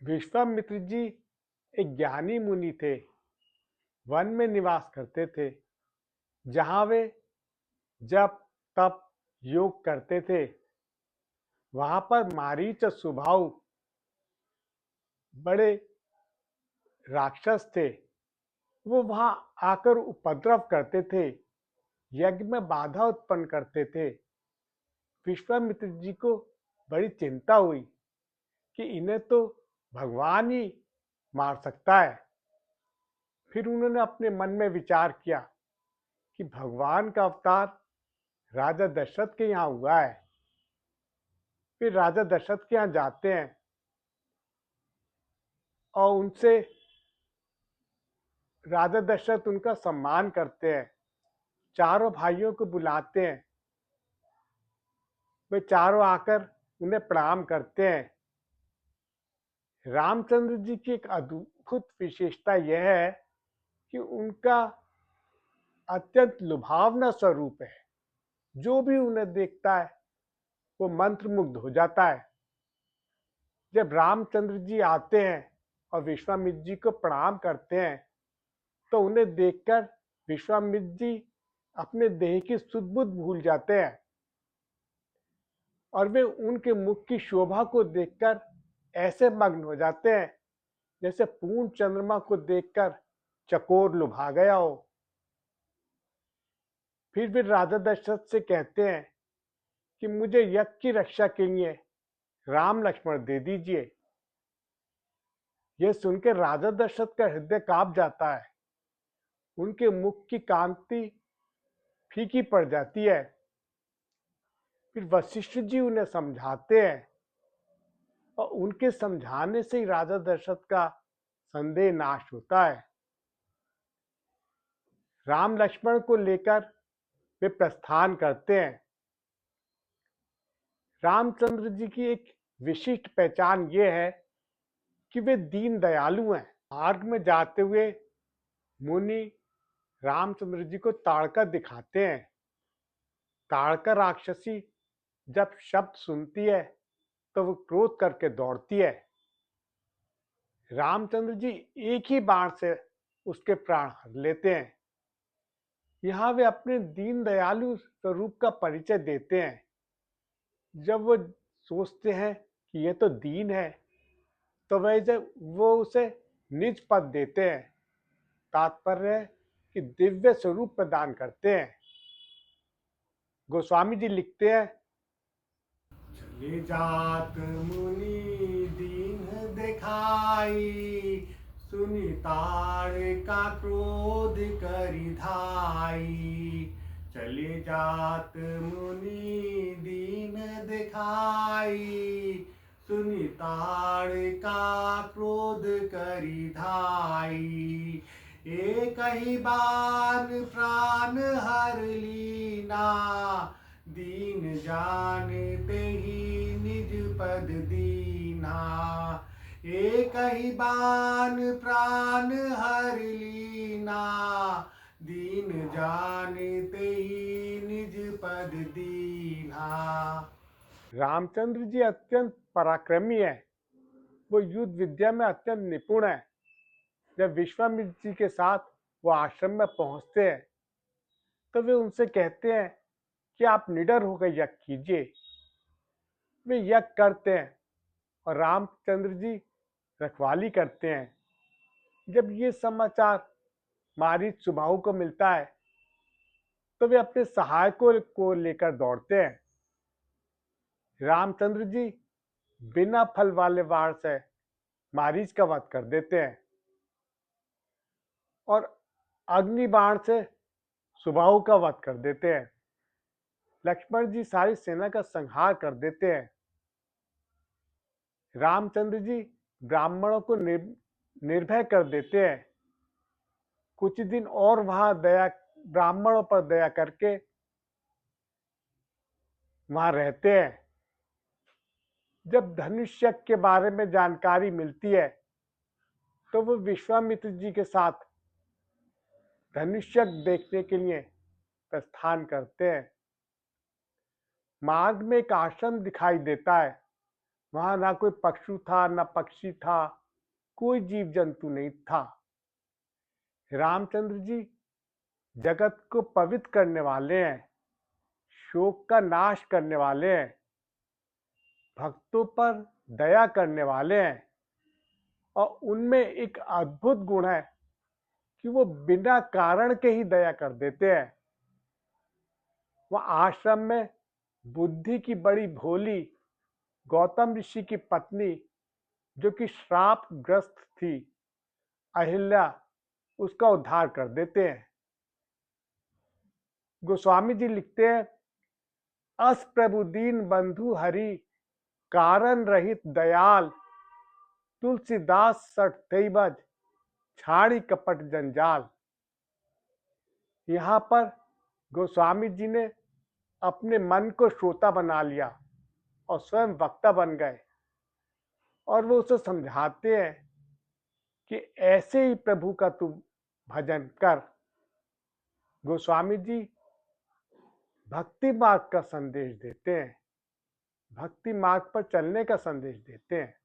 विश्वामित्र जी एक ज्ञानी मुनि थे। वन में निवास करते थे, जहाँ वे जप तप योग करते थे। वहाँ पर मारीच स्वभाव बड़े राक्षस थे। वो वहाँ आकर उपद्रव करते थे, यज्ञ में बाधा उत्पन्न करते थे। विश्वामित्र जी को बड़ी चिंता हुई कि इन्हें तो भगवान ही मार सकता है। फिर उन्होंने अपने मन में विचार किया कि भगवान का अवतार राजा दशरथ के यहाँ हुआ है। फिर राजा दशरथ के यहाँ जाते हैं और उनसे राजा दशरथ उनका सम्मान करते हैं, चारों भाइयों को बुलाते हैं। वे चारों आकर उन्हें प्रणाम करते हैं। रामचंद्र जी की एक अद्भुत विशेषता यह है कि उनका अत्यंत लुभावना स्वरूप है। जो भी उन्हें देखता है वो मंत्रमुग्ध हो जाता है। जब रामचंद्र जी आते हैं और विश्वामित्र जी को प्रणाम करते हैं तो उन्हें देखकर विश्वामित्र जी अपने देह की सुध बुध भूल जाते हैं और वे उनके मुख की शोभा को देखकर ऐसे मग्न हो जाते हैं जैसे पूर्ण चंद्रमा को देखकर चकोर लुभा गया हो। फिर वे राजा दशरथ से कहते हैं कि मुझे यज्ञ की रक्षा के लिए राम लक्ष्मण दे दीजिए। यह सुनकर राजा दशरथ का हृदय कांप जाता है। उनके मुख की कांति फीकी पड़ जाती है। फिर वशिष्ठ जी उन्हें समझाते हैं और उनके समझाने से ही राजा दशरथ का संदेह नाश होता है। राम लक्ष्मण को लेकर वे प्रस्थान करते हैं। रामचंद्र जी की एक विशिष्ट पहचान ये है कि वे दीन दयालु हैं। मार्ग में जाते हुए मुनि रामचंद्र जी को ताड़का दिखाते हैं। ताड़का राक्षसी जब शब्द सुनती है तो वो क्रोध करके दौड़ती है। रामचंद्र जी एक ही बाण से उसके प्राण हर लेते हैं। यहाँ वे अपने दीन दयालु स्वरूप का परिचय देते हैं। जब वो सोचते हैं कि ये तो दीन है तो वो उसे निज पद देते हैं। तात्पर्य है कि दिव्य स्वरूप प्रदान करते हैं। गोस्वामी जी लिखते हैं, चले जात मुनि दीन दिखाई, सुनि ताड़का क्रोध करि धाई। चले जात मुनि दीन दिखाई, सुनि ताड़का क्रोध करि धाई। एक ही बान प्राण हर लीना, दीन जानते ही निज पद दीना। एक ही बान प्राण हर लीना, दीन जानते ही निज पद दीना। रामचंद्र जी अत्यंत पराक्रमी है। वो युद्ध विद्या में अत्यंत निपुण है। जब विश्वामित्र जी के साथ वो आश्रम में पहुंचते हैं तो वे उनसे कहते हैं कि आप निडर होकर यज्ञ कीजिए। वे यज्ञ करते हैं और रामचंद्र जी रखवाली करते हैं। जब ये समाचार मारीच सुबाहु को मिलता है तो वे अपने सहायकों को लेकर दौड़ते हैं। रामचंद्र जी बिना फल वाले वार से मारीच का वध कर देते हैं और अग्नि बाण से सुबाहु का वध कर देते हैं। लक्ष्मण जी सारी सेना का संहार कर देते हैं। रामचंद्र जी ब्राह्मणों को निर्भय कर देते हैं। कुछ दिन और वहां ब्राह्मणों पर दया करके वहां रहते हैं। जब धनुष्य के बारे में जानकारी मिलती है तो वो विश्वामित्र जी के साथ धनुष्य देखने के लिए प्रस्थान करते हैं। मार्ग में एक आश्रम दिखाई देता है। वहां ना कोई पशु था, ना पक्षी था, कोई जीव जंतु नहीं था। रामचंद्र जी जगत को पवित्र करने वाले हैं, शोक का नाश करने वाले हैं, भक्तों पर दया करने वाले हैं। और उनमें एक अद्भुत गुण है कि वो बिना कारण के ही दया कर देते हैं। वह आश्रम में बुद्धि की बड़ी भोली गौतम ऋषि की पत्नी, जो कि श्राप ग्रस्त थी, अहिल्या, उसका उद्धार कर देते हैं। गोस्वामी जी लिखते हैं, अस प्रभु दीन बंधु हरि, कारण रहित दयाल, तुलसीदास सठ तेबज, छाड़ी कपट जंजाल। यहाँ पर गोस्वामी जी ने अपने मन को श्रोता बना लिया और स्वयं वक्ता बन गए, और वो उसे समझाते हैं कि ऐसे ही प्रभु का तू भजन कर। गोस्वामी जी भक्ति मार्ग का संदेश देते हैं, भक्ति मार्ग पर चलने का संदेश देते हैं।